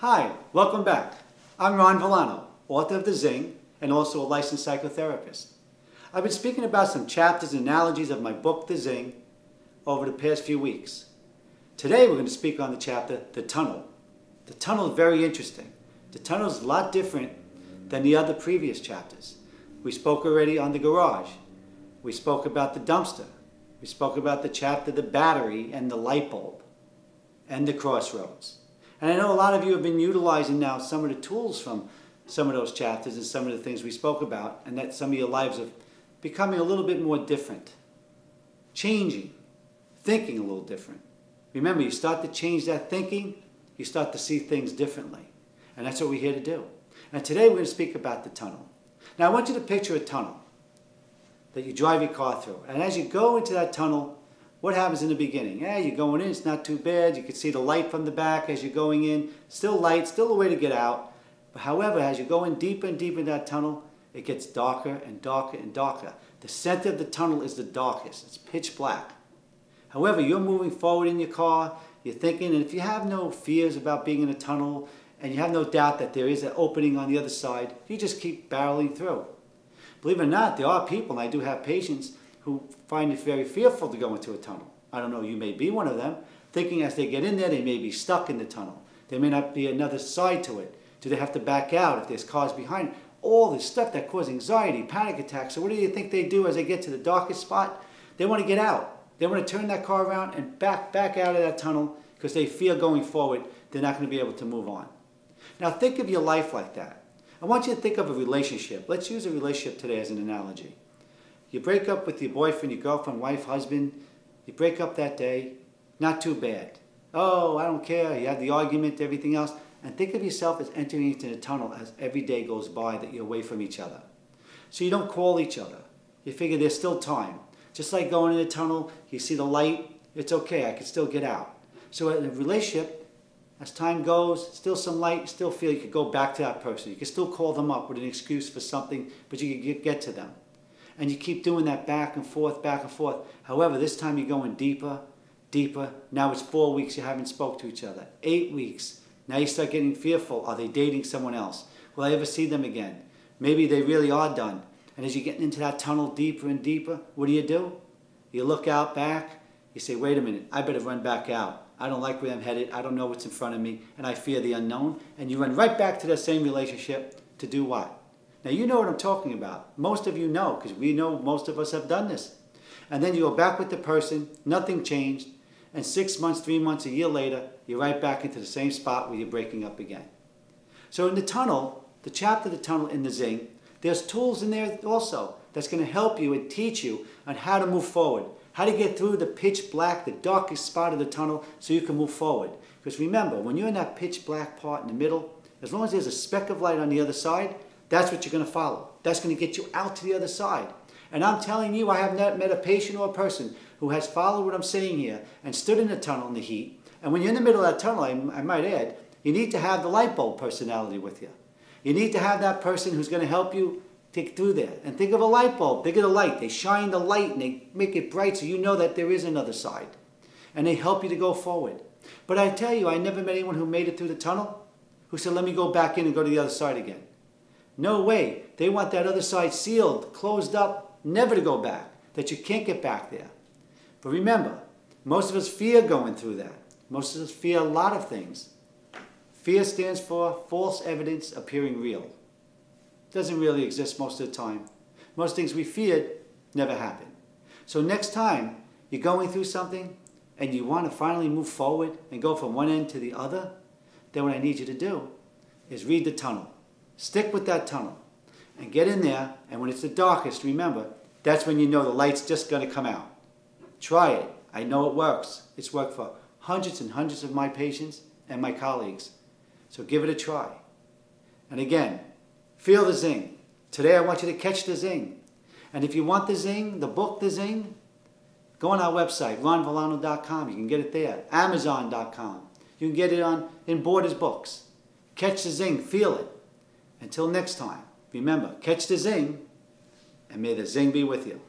Hi, welcome back. I'm Ron Villano, author of The Zing and also a licensed psychotherapist. I've been speaking about some chapters and analogies of my book, The Zing, over the past few weeks. Today we're going to speak on the chapter, The Tunnel. The tunnel is very interesting. The tunnel is a lot different than the other previous chapters. We spoke already on the garage. We spoke about the dumpster. We spoke about the chapter, the battery and the light bulb and the crossroads. And I know a lot of you have been utilizing now some of the tools from some of those chapters and some of the things we spoke about, and that some of your lives are becoming a little bit more different, changing, thinking a little different. Remember, you start to change that thinking, you start to see things differently. And that's what we're here to do. And today we're going to speak about the tunnel. Now I want you to picture a tunnel that you drive your car through. And as you go into that tunnel, what happens in the beginning? Yeah, you're going in, it's not too bad. You can see the light from the back as you're going in. Still light, still a way to get out. But however, as you go in deeper and deeper in that tunnel, it gets darker and darker and darker. The center of the tunnel is the darkest. It's pitch black. However, you're moving forward in your car, you're thinking, and if you have no fears about being in a tunnel, and you have no doubt that there is an opening on the other side, you just keep barreling through. Believe it or not, there are people, and I do have patients, who find it very fearful to go into a tunnel. I don't know, you may be one of them, thinking as they get in there, they may be stuck in the tunnel. There may not be another side to it. Do they have to back out if there's cars behind? All this stuff that causes anxiety, panic attacks. So what do you think they do as they get to the darkest spot? They want to get out. They want to turn that car around and back out of that tunnel because they fear going forward, they're not going to be able to move on. Now think of your life like that. I want you to think of a relationship. Let's use a relationship today as an analogy. You break up with your boyfriend, your girlfriend, wife, husband. You break up that day. Not too bad. Oh, I don't care. You have the argument, everything else. And think of yourself as entering into the tunnel as every day goes by that you're away from each other. So you don't call each other. You figure there's still time. Just like going in a tunnel, you see the light. It's okay. I can still get out. So in a relationship, as time goes, still some light, still feel you could go back to that person. You can still call them up with an excuse for something, but you can get to them. And you keep doing that back and forth, back and forth. However, this time you're going deeper, deeper. Now it's 4 weeks you haven't spoke to each other. 8 weeks. Now you start getting fearful. Are they dating someone else? Will I ever see them again? Maybe they really are done. And as you're getting into that tunnel deeper and deeper, what do? You look out back. You say, wait a minute, I better run back out. I don't like where I'm headed. I don't know what's in front of me. And I fear the unknown. And you run right back to that same relationship to do what? Now you know what I'm talking about. Most of you know, because we know most of us have done this. And then you go back with the person, nothing changed, and 6 months, 3 months, a year later, you're right back into the same spot where you're breaking up again. So in the tunnel, the chapter, the tunnel in the Zing, there's tools in there also that's going to help you and teach you on how to move forward, how to get through the pitch black, the darkest spot of the tunnel so you can move forward. Because remember, when you're in that pitch black part in the middle, as long as there's a speck of light on the other side, that's what you're going to follow. That's going to get you out to the other side. And I'm telling you, I have not met a patient or a person who has followed what I'm saying here and stood in the tunnel in the heat. And when you're in the middle of that tunnel, I might add, you need to have the light bulb personality with you. You need to have that person who's going to help you take through there. And think of a light bulb. Think of the light. They shine the light and they make it bright so you know that there is another side. And they help you to go forward. But I tell you, I never met anyone who made it through the tunnel who said, let me go back in and go to the other side again. No way. They want that other side sealed, closed up, never to go back, that you can't get back there. But remember, most of us fear going through that. Most of us fear a lot of things. Fear stands for false evidence appearing real. It doesn't really exist most of the time. Most things we feared never happen. So next time you're going through something and you want to finally move forward and go from one end to the other, then what I need you to do is read the tunnel. Stick with that tunnel and get in there, and when it's the darkest, remember, that's when you know the light's just going to come out. Try it. I know it works. It's worked for hundreds and hundreds of my patients and my colleagues. So give it a try. And again, feel the zing. Today I want you to catch the zing. And if you want the zing, the book The Zing, go on our website, ronvillano.com. You can get it there. Amazon.com. You can get it in Borders Books. Catch the zing. Feel it. Until next time, remember, catch the zing, and may the zing be with you.